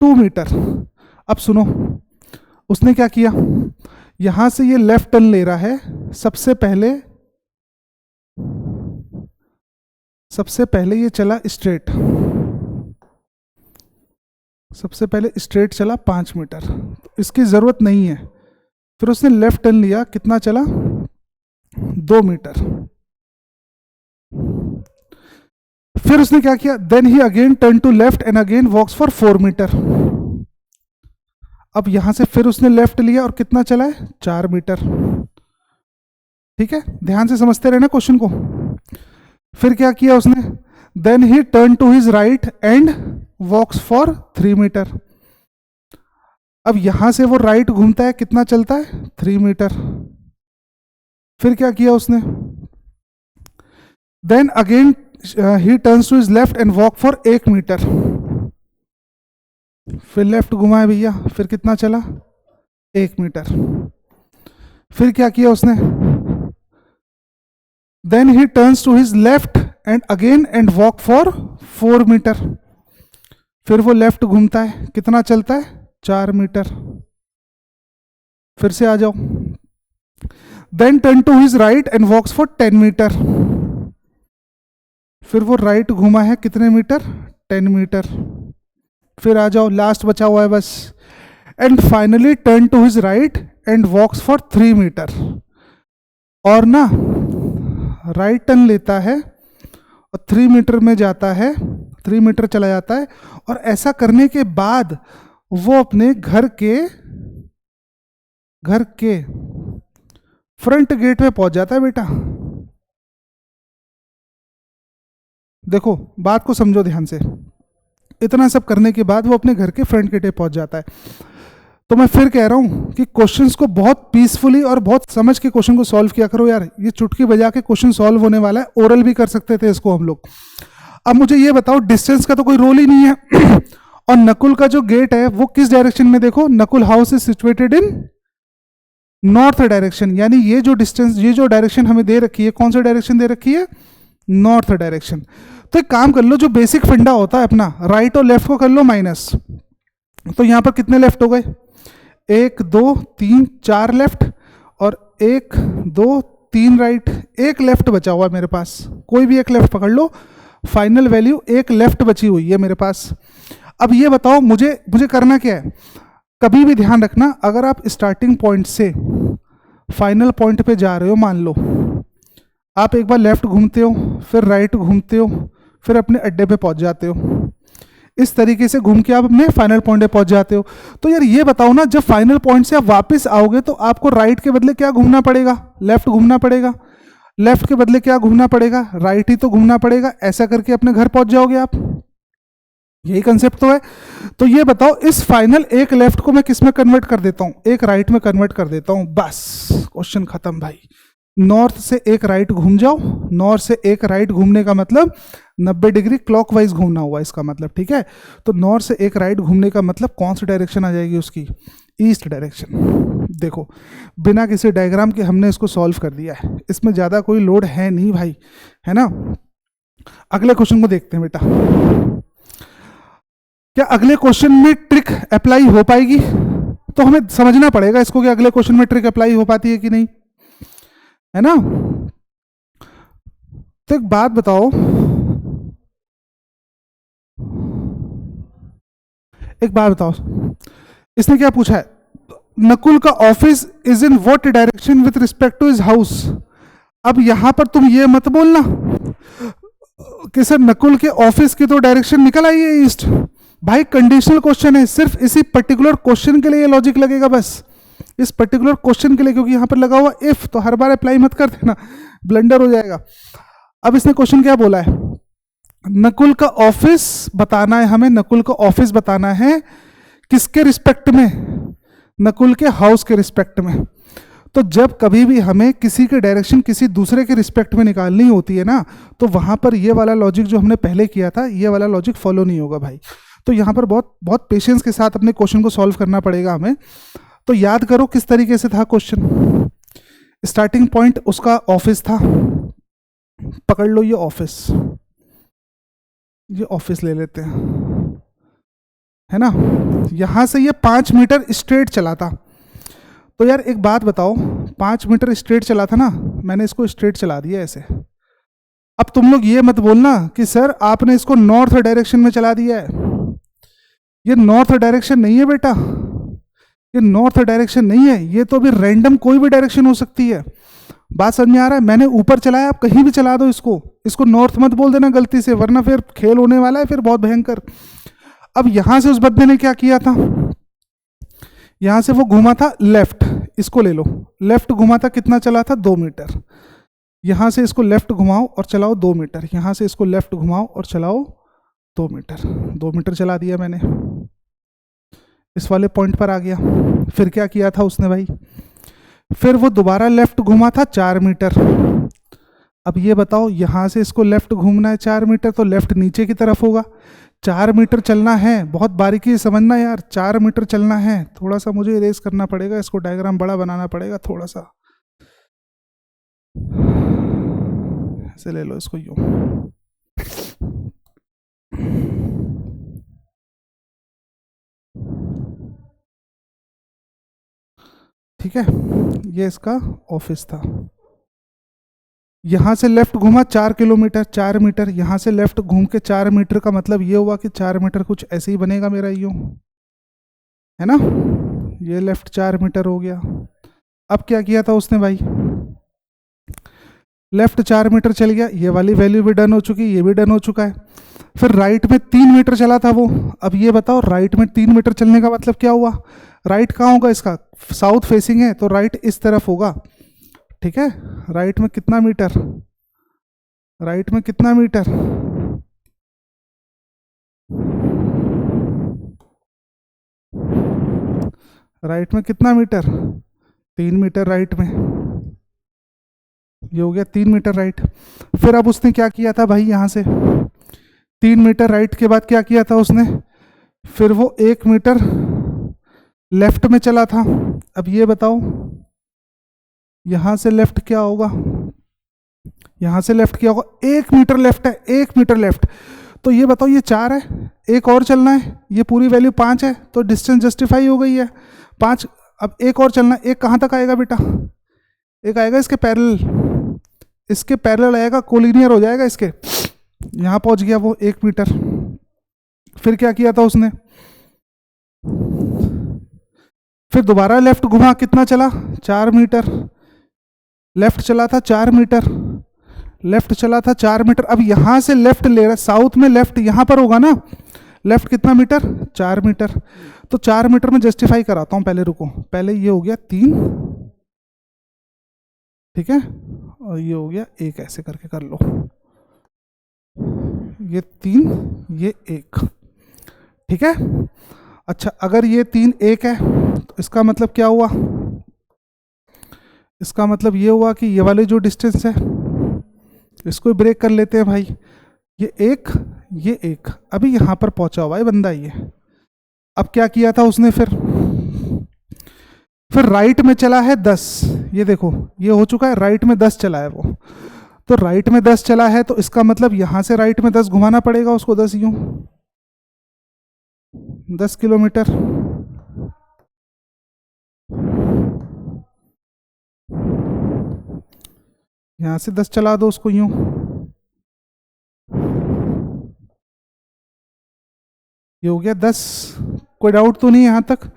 2 metre. अब सुनो, उसने क्या किया, यहां से ये लेफ्ट टर्न ले रहा है। सबसे पहले ये चला स्ट्रेट, सबसे पहले स्ट्रेट चला 5 मीटर, तो इसकी ज़रूरत नहीं है। फिर उसने लेफ्ट टर्न लिया, कितना चला, 2 मीटर। फिर उसने क्या किया, then he again turn to left and again walks for 4 metre. अब यहां से फिर उसने लेफ्ट लिया और कितना चला है, 4 मीटर, ठीक है। ध्यान से समझते रहना क्वेश्चन को। फिर क्या किया उसने, then he turn to his right and walks for 3 metre. अब यहां से वो राइट घूमता है, कितना चलता है, 3 मीटर। फिर क्या किया उसने, then again he turns to his left and walk for 1 metre. फिर लेफ्ट घुमाया भैया, फिर कितना चला, 1 मीटर। फिर क्या किया उसने, then he turns to his left and again and walk for 4 metre. फिर वो लेफ्ट घूमता है, कितना चलता है, 4 मीटर। फिर से आ जाओ, then turn to his right and walks for 10 metre. फिर वो राइट घुमा है, कितने मीटर, 10 मीटर। फिर आ जाओ, लास्ट बचा हुआ है बस, and finally turn to his right and walks for 3 metre. और ना राइट टर्न लेता है और 3 मीटर में जाता है, 3 मीटर चला जाता है। और ऐसा करने के बाद वो अपने घर के फ्रंट गेट में पहुंच जाता है बेटा। देखो बात को समझो ध्यान से, इतना सब करने के बाद वो अपने घर के फ्रंट गेट पे पहुंच जाता है। तो मैं फिर कह रहा हूं कि क्वेश्चंस को बहुत पीसफुली और बहुत समझ के क्वेश्चन को सॉल्व किया करो यार। ये चुटकी बजा के क्वेश्चन सॉल्व होने वाला है, ओरल भी कर सकते थे इसको हम लोग। अब मुझे ये बताओ, डिस्टेंस का तो कोई रोल ही नहीं है और नकुल का जो गेट है वो किस डायरेक्शन में, देखो Nakul house is situated in north direction. यानी ये जो डिस्टेंस, ये जो डायरेक्शन हमें दे रखी है, कौन सा डायरेक्शन दे रखी है, नॉर्थ डायरेक्शन। तो एक काम कर लो, जो बेसिक फंडा होता है अपना, राइट और लेफ्ट को कर लो माइनस। तो यहां पर कितने लेफ्ट हो गए, 1 2 3 4 लेफ्ट और 1 2 3 राइट, एक लेफ्ट बचा हुआ है मेरे पास, कोई भी एक लेफ्ट पकड़ लो। फाइनल वैल्यू एक लेफ्ट बची हुई है मेरे पास। अब ये बताओ मुझे करना क्या है। कभी भी ध्यान रखना, अगर आप स्टार्टिंग पॉइंट से फाइनल पॉइंट पे जा रहे हो, मान लो आप एक बार लेफ्ट घूमते हो, फिर राइट घूमते हो, फिर अपने अड्डे पे पहुंच जाते हो। इस तरीके से घूम के आप अपने फाइनल पॉइंट पे पहुंच जाते हो। तो यार ये बताओ ना, जब फाइनल पॉइंट से आप वापस आओगे तो आपको राइट के बदले क्या घूमना पड़ेगा, लेफ्ट घूमना पड़ेगा। लेफ्ट के बदले क्या घूमना पड़ेगा, राइट ही तो घूमना पड़ेगा। ऐसा करके अपने घर पहुंच जाओगे आप, यही कंसेप्ट तो है। तो ये बताओ, इस फाइनल एक लेफ्ट को मैं किस में कन्वर्ट कर देता हूं, एक राइट में कन्वर्ट कर देता हूं, बस क्वेश्चन खत्म भाई। नॉर्थ से एक राइट घूम जाओ, नॉर्थ से एक राइट घूमने का मतलब 90 डिग्री क्लॉकवाइज घूमना हुआ इसका मतलब, ठीक है। तो नॉर्थ से एक राइट घूमने का मतलब कौन सी डायरेक्शन आ जाएगी उसकी, ईस्ट डायरेक्शन। देखो बिना किसी डायग्राम के हमने इसको सॉल्व कर दिया है, इसमें ज़्यादा कोई लोड है नहीं भाई, है ना। अगले क्वेश्चन को देखते हैं बेटा। क्या अगले क्वेश्चन में ट्रिक अप्लाई हो पाएगी? तो हमें समझना पड़ेगा इसको कि अगले क्वेश्चन में ट्रिक अप्लाई हो पाती है कि नहीं, है ना। तो एक बात बताओ, इसने क्या पूछा है, नकुल का office is in what direction with respect to his house. अब यहां पर तुम ये मत बोलना कि सर नकुल के ऑफिस की तो डायरेक्शन निकल आई है ईस्ट। भाई कंडीशनल क्वेश्चन है, सिर्फ इसी पर्टिकुलर क्वेश्चन के लिए लॉजिक लगेगा, बस इस पर्टिकुलर क्वेश्चन के लिए, क्योंकि यहां पर लगा हुआ इफ, तो हर बार अप्लाई मत कर देना, ब्लंडर हो जाएगा। अब इसने क्वेश्चन क्या बोला है, नकुल का ऑफिस बताना है हमें, नकुल का ऑफिस बताना है किसके रिस्पेक्ट में, नकुल के हाउस के रिस्पेक्ट में। तो जब कभी भी हमें किसी की डायरेक्शन किसी दूसरे के रिस्पेक्ट में निकालनी होती है ना, तो वहां पर ये वाला लॉजिक जो हमने पहले किया था, ये वाला लॉजिक फॉलो नहीं होगा भाई। तो यहाँ पर बहुत बहुत पेशेंस के साथ अपने क्वेश्चन को सॉल्व करना पड़ेगा हमें। तो याद करो किस तरीके से था क्वेश्चन। स्टार्टिंग पॉइंट उसका ऑफिस था, पकड़ लो ये ऑफिस ले लेते हैं, है ना। यहां से ये 5 मीटर स्ट्रेट चला था। तो यार एक बात बताओ, 5 मीटर स्ट्रेट चला था ना, मैंने इसको स्ट्रेट चला दिया ऐसे। अब तुम लोग ये मत बोलना कि सर आपने इसको नॉर्थ डायरेक्शन में चला दिया है। ये नॉर्थ डायरेक्शन नहीं है बेटा, ये नॉर्थ डायरेक्शन नहीं है, ये तो अभी रैंडम कोई भी डायरेक्शन हो सकती है। बात समझ में आ रहा है? मैंने ऊपर चलाया, आप कहीं भी चला दो इसको नॉर्थ मत बोल देना गलती से, वरना फिर खेल होने वाला है फिर बहुत भयंकर। अब यहां से उस बंदे ने क्या किया था, यहां से वो घुमा था लेफ्ट, इसको ले लो, लेफ्ट घुमा था, कितना चला था 2 मीटर। यहां से इसको लेफ्ट घुमाओ और चलाओ 2 मीटर, यहां से इसको लेफ्ट घुमाओ और चलाओ 2 मीटर, 2 मीटर चला दिया मैंने, इस वाले पॉइंट पर आ गया। फिर क्या किया था उसने भाई, फिर वो दोबारा लेफ्ट घुमा था 4 मीटर। अब ये बताओ यहां से इसको लेफ्ट घूमना है 4 मीटर, तो लेफ्ट नीचे की तरफ होगा। 4 मीटर चलना है, बहुत बारीकी से समझना यार, 4 मीटर चलना है। थोड़ा सा मुझे इरेज करना पड़ेगा, इसको डायग्राम बड़ा बनाना पड़ेगा थोड़ा सा, ऐसे ले लो इसको यूं। ठीक है, ये इसका ऑफिस था। यहां से लेफ्ट घूमा 4 किलोमीटर, 4 मीटर, यहां से लेफ्ट घूम के 4 मीटर का मतलब ये हुआ कि 4 मीटर कुछ ऐसे ही बनेगा मेरा यूं, है ना। ये लेफ्ट 4 मीटर हो गया। अब क्या किया था उसने भाई, लेफ्ट 4 मीटर चल गया, ये वाली वैल्यू भी डन हो चुकी, ये भी डन हो चुका है। फिर राइट में 3 मीटर चला था वो। अब ये बताओ राइट में 3 मीटर चलने का मतलब क्या हुआ, राइट कहाँ होगा इसका, साउथ फेसिंग है तो राइट इस तरफ होगा। ठीक है, राइट में कितना मीटर, राइट में कितना मीटर, राइट में कितना मीटर, 3 मीटर राइट में, ये हो गया 3 मीटर राइट। फिर अब उसने क्या किया था भाई, यहां से 3 मीटर राइट के बाद क्या किया था उसने, फिर वो 1 मीटर लेफ्ट में चला था। अब ये बताओ यहां से लेफ्ट क्या होगा, यहां से लेफ्ट क्या होगा, 1 मीटर लेफ्ट है, 1 मीटर लेफ्ट। तो ये बताओ ये 4 है, एक और चलना है, ये पूरी वैल्यू 5 है, तो डिस्टेंस जस्टिफाई हो गई है 5। अब एक और चलना, एक कहां तक आएगा बेटा, एक आएगा इसके पैरेलल, इसके पैरेलल आएगा, कोलिनियर हो जाएगा इसके, यहां पहुंच गया वो 1 मीटर। फिर क्या किया था उसने, फिर दोबारा लेफ्ट घुमा, कितना चला 4 मीटर, लेफ्ट चला था 4 मीटर, लेफ्ट चला था 4 मीटर। अब यहां से लेफ्ट ले रहा, साउथ में लेफ्ट यहां पर होगा ना, लेफ्ट कितना मीटर 4 मीटर। तो 4 मीटर में जस्टिफाई कराता हूं, पहले रुको, पहले ये हो गया 3, ठीक है, और ये हो गया 1, ऐसे करके कर लो, ये 3 ये 1, ठीक है। अच्छा अगर ये 3 1 है तो इसका मतलब क्या हुआ, इसका मतलब ये हुआ कि ये वाले जो डिस्टेंस है इसको ब्रेक कर लेते हैं भाई, ये 1 ये 1, अभी यहां पर पहुंचा हुआ है बंदा ये। अब क्या किया था उसने, फिर फिर राइट में चला है 10, ये देखो ये हो चुका है, राइट में 10 चला है वो, तो राइट में 10 चला है तो इसका मतलब यहां से राइट में 10 घुमाना पड़ेगा उसको, 10 यूं, 10 किलोमीटर। यहां से 10 चला दो उसको यूं, ये हो गया 10। कोई डाउट तो नहीं यहाँ तक?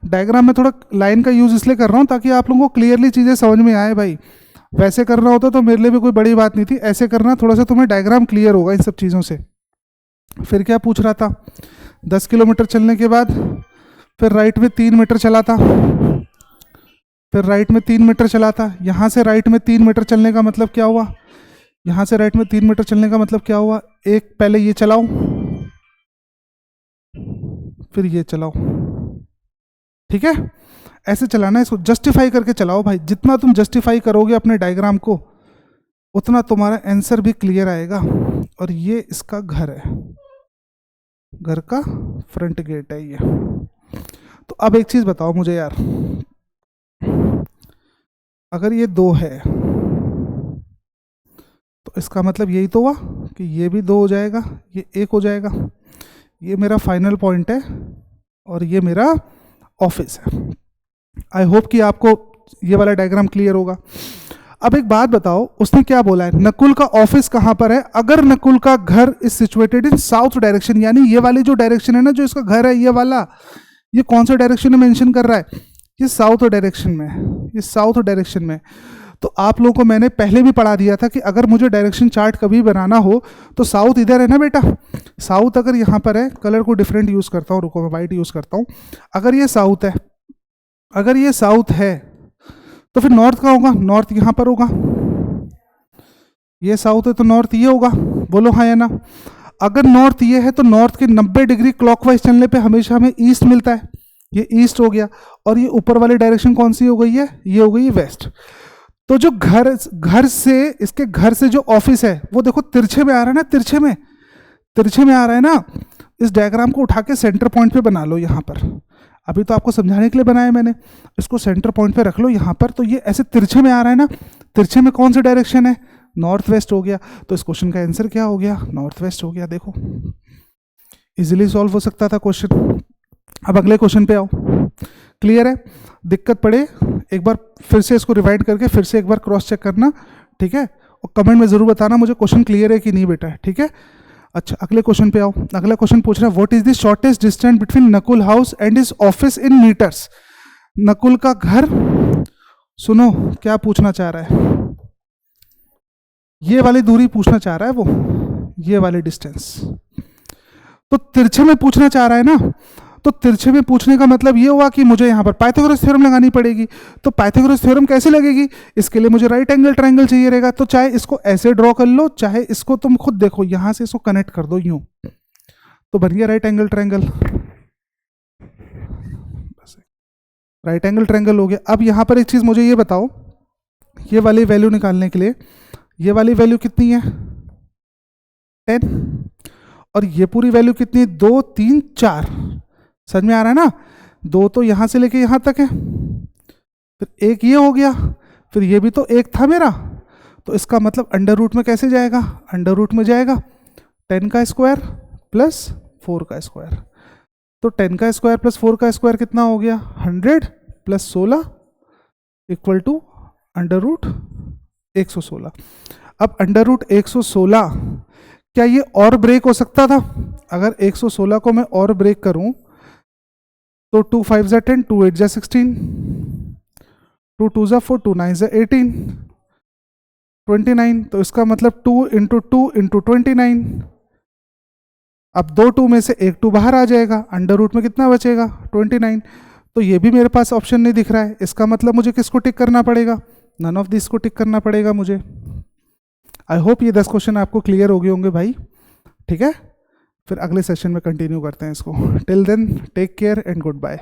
डायग्राम में थोड़ा लाइन का यूज इसलिए कर रहा हूँ ताकि आप लोगों को क्लियरली चीज़ें समझ में आए भाई। वैसे करना होता तो मेरे लिए भी कोई बड़ी बात नहीं थी, ऐसे करना थोड़ा सा तुम्हें डायग्राम क्लियर होगा इन सब चीज़ों से। फिर क्या पूछ रहा था, 10 किलोमीटर चलने के बाद फिर राइट में 3 मीटर चला था, फिर राइट में 3 मीटर चला था। यहाँ से राइट में 3 मीटर चलने का मतलब क्या हुआ, यहाँ से राइट में 3 मीटर चलने का मतलब क्या हुआ, एक पहले ये चलाओ फिर ये चलाओ, ठीक है? ऐसे चलाना है इसको, जस्टिफाई करके चलाओ भाई। जितना तुम जस्टिफाई करोगे अपने डायग्राम को उतना तुम्हारा आंसर भी क्लियर आएगा। और ये इसका घर है, घर का फ्रंट गेट है ये। तो अब एक चीज बताओ मुझे यार, अगर ये 2 है तो इसका मतलब यही तो हुआ कि ये भी 2 हो जाएगा, ये 1 हो जाएगा। ये मेरा फाइनल पॉइंट है और ये मेरा ऑफिस है। आई होप कि आपको ये वाला डायग्राम क्लियर होगा। अब एक बात बताओ, उसने क्या बोला है, नकुल का ऑफिस कहां पर है? अगर नकुल का घर is situated in south direction, यानी ये वाली जो डायरेक्शन है ना, जो इसका घर है ये वाला, ये कौन सा डायरेक्शन में मेंशन कर रहा है? ये साउथ डायरेक्शन में, ये साउथ डायरेक्शन में। तो आप लोगों को मैंने पहले भी पढ़ा दिया था कि अगर मुझे डायरेक्शन चार्ट कभी बनाना हो तो साउथ इधर है ना बेटा, साउथ अगर यहाँ पर है, कलर को डिफरेंट यूज करता हूँ, रुको मैं वाइट यूज करता हूँ। अगर ये साउथ है, अगर ये साउथ है तो फिर नॉर्थ का होगा, नॉर्थ यहाँ पर होगा। ये साउथ है तो नॉर्थ ये होगा, बोलो हाँ या ना? अगर नॉर्थ ये है तो नॉर्थ के 90 डिग्री क्लॉकवाइज चलने पे हमेशा हमें ईस्ट मिलता है, ये ईस्ट हो गया। और ये ऊपर वाली डायरेक्शन कौन सी हो गई है? ये हो गई है वेस्ट। तो जो घर से, इसके घर से जो ऑफिस है वो देखो तिरछे में आ रहा है ना, तिरछे में आ रहा है ना। इस डायग्राम को उठा के सेंटर पॉइंट पे बना लो यहाँ पर, अभी तो आपको समझाने के लिए बनाया मैंने, इसको सेंटर पॉइंट पे रख लो यहाँ पर। तो ये ऐसे तिरछे में आ रहा है ना, तिरछे में कौन सी डायरेक्शन है? नॉर्थ वेस्ट हो गया। तो इस क्वेश्चन का आंसर क्या हो गया? नॉर्थ वेस्ट हो गया। देखो इजीली सॉल्व हो सकता था क्वेश्चन। अब अगले क्वेश्चन पे आओ, क्लियर है? दिक्कत पड़े एक बार फिर से इसको रिवाइंड करके फिर से एक बार क्रॉस चेक करना, ठीक है? और कमेंट में जरूर बताना मुझे क्वेश्चन क्लियर है कि नहीं बेटा, ठीक है? अच्छा अगले क्वेश्चन पे आओ। अगला क्वेश्चन पूछ रहा है, what is the shortest distance between Nakul house and his office in metres? Nakul का घर, सुनो क्या पूछना चाह रहा है, ये वाली दूरी पूछना चाह रहा है वो, ये वाली डिस्टेंस। तो तिरछे में पूछना चाह रहा है ना, तो तिरछे में पूछने का मतलब ये हुआ कि मुझे यहाँ पर पाइथागोरस थ्योरम लगानी पड़ेगी। तो पाइथागोरस थ्योरम कैसे लगेगी? इसके लिए मुझे राइट एंगल ट्रायंगल चाहिए रहेगा। तो चाहे इसको ऐसे ड्रॉ कर लो, चाहे इसको तुम खुद देखो, यहां से इसको कनेक्ट कर दो यूं, तो बन गया right angle triangle. Right angle triangle हो गया। अब यहां पर एक चीज मुझे ये बताओ, ये वाली वैल्यू निकालने के लिए, ये वाली वैल्यू कितनी है? 10। और ये पूरी वैल्यू कितनी है? 2 3 4। समझ में आ रहा है ना? 2 तो यहां से लेके यहां तक है, फिर एक ये हो गया, फिर ये भी तो एक था मेरा। तो इसका मतलब अंडर रूट में कैसे जाएगा? अंडर रूट में जाएगा 10 का स्क्वायर प्लस 4 का स्क्वायर। तो 10 का स्क्वायर प्लस 4 का स्क्वायर कितना हो गया? 100 plus 16 equal to under root 116। अब अंडर रूट 116, क्या ये और ब्रेक हो सकता था? अगर 116 को मैं और ब्रेक करूं तो 2 5 जा 10, 2 8 जा 16, 2 2 जा 4, 2 9 जा 18, 29। तो इसका मतलब 2 इंटू 2 इंटू 29। अब 2 2 में से एक 2 बाहर आ जाएगा, अंडर रूट में कितना बचेगा? 29। तो ये भी मेरे पास ऑप्शन नहीं दिख रहा है। इसका मतलब मुझे किसको टिक करना पड़ेगा? नन ऑफ दिस को टिक करना पड़ेगा मुझे। आई होप ये 10 क्वेश्चन आपको क्लियर हो गए होंगे भाई, ठीक है? फिर अगले सेशन में कंटिन्यू करते हैं इसको। Till then take care and good bye.